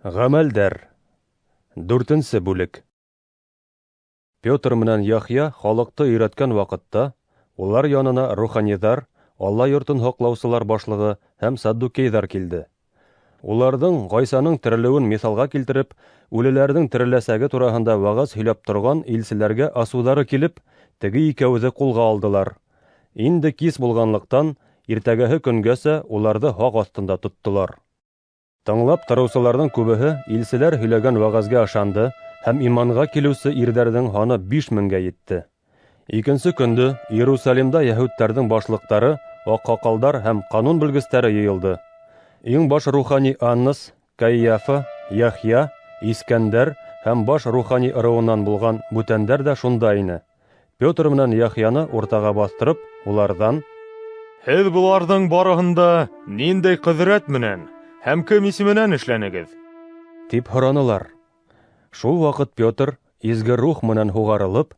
Гамәлдәр. 4-нче бүлек. Петр менән Яхья халыкты өйрәткән вакытта, улар янына руханидар, Алла йортын һаклаучылар башлыгы һәм Саддукейдар килде. Уларның Гайсаның терелүен мисалга килтереп, үлеләрнең тереләсәге тураһында вагаз һөйләп торган илчеләргә асулары килеп, теге икәүҙе кулга алдылар. Инде кис булганлыктан, иртәгәһе көнгәсә уларҙы һак астында тоттолар. Тыңлап торыусыларның күбеһе илчеләр һөйләгән вагазга ышанды һәм иманга килүсе ирҙәрҙең һаны 5000-гә етте. Икенсе көндө Иерусалимда яһүдтәрҙең башлыҡтары, аҡһаҡалдар һәм ҡанун белгестәре йыйылды. Иң баш рухани Аннас, Кайяфа, Яхья, Искәндәр һәм баш рухани ырыуынан булған бүтәндәр дә шунда ине. Петр менән Яхьяны уртаға баҫтырып, уларҙан: «Һеҙ буларҙың барыһында ниндәй ҡөҙрәт менән һәм кем исеменән эшләнегеҙ?» тип һоранылар. Шул ваҡыт Петр, изге рух менән һуғарылып: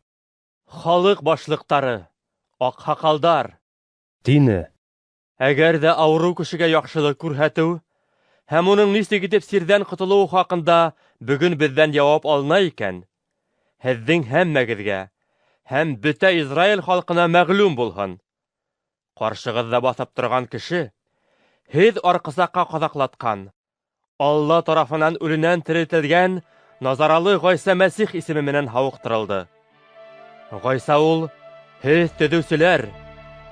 «Халыҡ башлыҡтары, аҡһаҡалдар!» тине. Әгәр дә ауырыу кешегә яҡшылыҡ күрһәтеү һәм уның нисек итеп сирҙән ҡотолоуы хаҡында бөгөн беҙҙән яуап алына икән, һеҙҙең һәммәгеҙгә һәм бөтә Израиль халҡына мәғлүм булһын. Ҡаршығыҙҙа баҫып торған кеше һеҙ арҡысаҡҡа ҡаҙаҡлатҡан, Алла тарафынан үленән терелтелгән Назаралы Ғайса Мәсих исеме менән һауыҡтырылды. Ғайса ул һеҙ төҙөүселәр,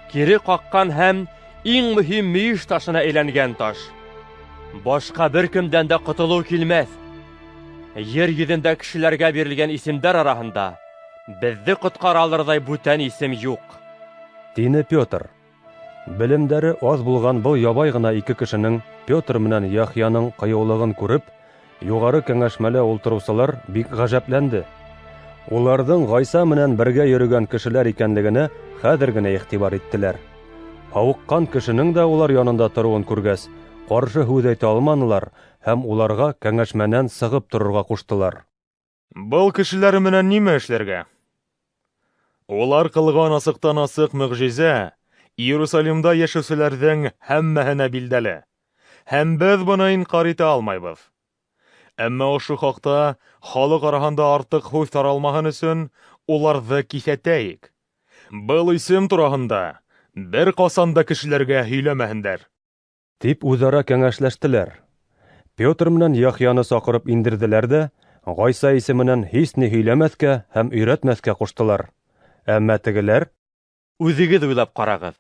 кире ҡаҡҡан һәм иң мөһим мейеш ташына әйләнгән таш. Башҡа бер кемдән дә ҡотолоу килмәҫ. Ер йөҙөндә кешеләргә бирелгән исемдәр араһында беҙҙе ҡотҡара алырҙай бүтән исем юҡ. Тине Петр. Белемдәре аз булған был ябай ғына ике кешенең, Петр менән Яхьяның ҡыйыулығын күреп, юғары кәңәшмәлә ултырыусылар бик ғәжәпләнде. Уларҙың Ғайса менән бергә йөрөгән кешеләр икәнлегенә хәҙер генә иғтибар иттеләр. Һауыҡҡан кешенең дә улар янында тороуын күргәс, ҡаршы һүҙ әйтә алманылар һәм уларға кәңәшмәнән сығып торорға ҡуштылар. Был кешеләр менән нимә эшләргә? Улар ҡылған асыҡтан-асыҡ мөғжизә Иерусалимда йәшәүселәрҙең һәммәһенә билдәле, һәм беҙ быны инҡар итә алмайбыҙ. Әммә ошо хаҡта халыҡ араһында артыҡ һүҙ таралмаһын өсөн уларҙы киҫәтәйек. Был исем тураһында бер ҡасан да кешеләргә һөйләмәһендәр. Тип үҙара кәңәшләштеләр. Петр менән Яхьяны саҡырып индерҙеләр дә, Ғайса исеменән һис ни һөйләмәҫкә һәм өйрәтмәҫкә ҡуштылар. Әммә тегеләр: Үҙегеҙ уйлап ҡарағыҙ.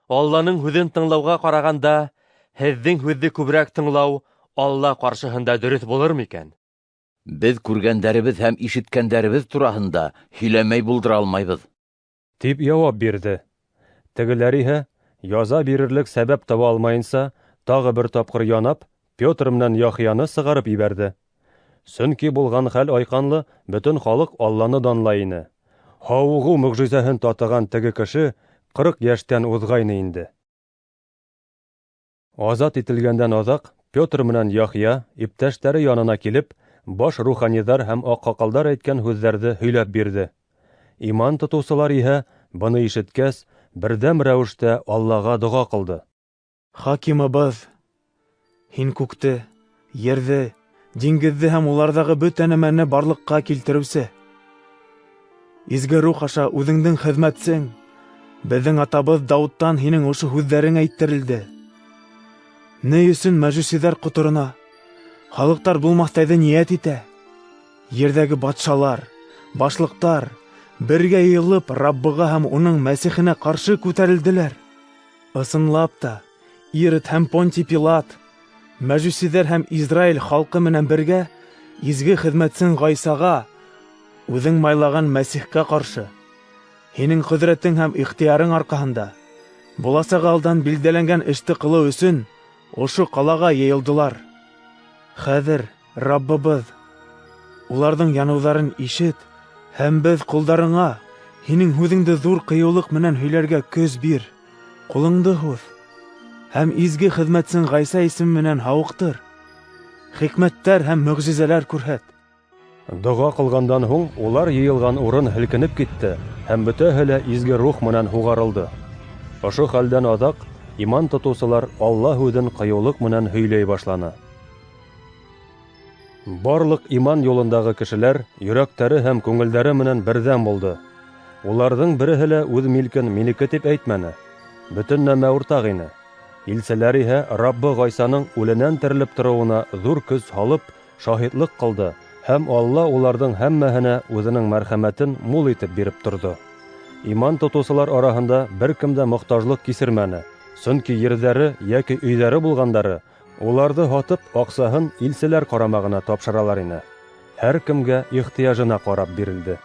Алланың һүҙен тыңлауға ҡарағанда, һеҙҙең һүҙҙе күберәк тыңлау Алла ҡаршыһында дөрөҫ булыр микән? Беҙ күргәндәребеҙ һәм ишеткәндәребеҙ тураһында һөйләмәй булдыра алмайбыҙ. Тип яуап бирҙе. Тегеләр иһә, яза бирерлек сәбәп таба алмайынса, тағы бер тапҡыр янап, Петр менән Яхьяны сығарып ебәрҙе. Сөнки булған хәл айҡанлы, бөтөн халыҡ Алланы данлай ине. Һауығыу мөғжизәһен татыған теге кеше 40 йәштән уҙғайны инде. Азат ителгәндән аҙаҡ Петр менән Яхья иптәштәре янына килеп, баш руханидар һәм аҡһаҡалдар әйткән һүҙҙәрҙе һөйләп бирҙе. Иман тотоусылар иһә, быны ишеткәс, берҙәм рәүештә Аллаға доға ҡылды. Хакимыбыҙ, һин күкте, ерҙе, диңгеҙҙе һәм уларҙағы бөтә нәмәне барлыҡҡа килтереүсе. Изге рух аша үҙеңдең хеҙмәтсең, беҙҙең атабыҙ Дауыттан һинең ошо һүҙҙәрең әйттерелде. Ни өсөн мәжүсиҙәр ҡоторона, халыҡтар булмаҫтайҙы ниәт итә. Ерҙәге батшалар, башлыҡтар бергә йыйылып Раббыға һәм уның Мәсихенә ҡаршы күтәрелделәр. Ысынлап та, Ирод һәм Понтий Пилат, мәжүсиҙәр һәм Израиль халҡы менән бергә изге хеҙмәтсең Ғайсаға, үҙең майлаған Мәсихкә ҡаршы, һинең ҡөҙрәтең һәм ихтыярың арҡаһында, буласаҡ алдан билдәләнгән эште ҡылыу өсөн ошо ҡалаға йыйылдылар. Хәҙер, Раббыбыҙ, уларҙың яныуҙарын ишет, һәм беҙ ҡулдарыңа һинең һүҙеңде ҙур ҡыйыулыҡ менән һөйләргә көс бир. Ҡулыңды һуҙ, һәм изге хеҙмәтсең Ғайса исеме менән һауыҡтыр. Хикмәттәр һәм мөғжизәләр күрһәт. Доға ҡылғандан һуң улар йыйылған урын һелкенеп китте һәм бөтәһе лә изге рух менән һуғарылды. Ошо хәлдән аҙаҡ иман тотоусылар Алла һүҙен ҡыйыулыҡ менән һөйләй башланы. Барлык иман юлындагы кешеләр йөрәктәре һәм күңелдәре менән бердәм булды. Уларның береһе лә үҙ милкен минеке дип әйтмәне. Бөтөн нәмә уртак ине. Илселәр иһә Раббы Гайсаның үленән терелеп тороуына зур көс һалып, шаһитлык кылды һәм Алла уларның һәммәһенә үзенең мәрхәмәтен мул итеп биреп торды. Иман тотусылар араһында беркем дә мохтажлык кисермәне, сөнки ерҙәре яки өйҙәре булгандары уларҙы һатып, аҡсаһын илселәр ҡарамағына тапшыралар ине. Һәр кемгә ихтыяжына ҡарап бирелде.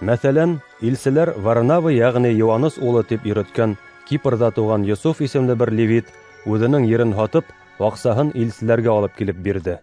Мәҫәлән, илселәр Варнава, ягъни Йоанныс улы тип йөрөткән Кипрда туған Йосуф исемле бер левит үҙенең ерен һатып, аҡсаһын илселәргә алып килеп бирҙе.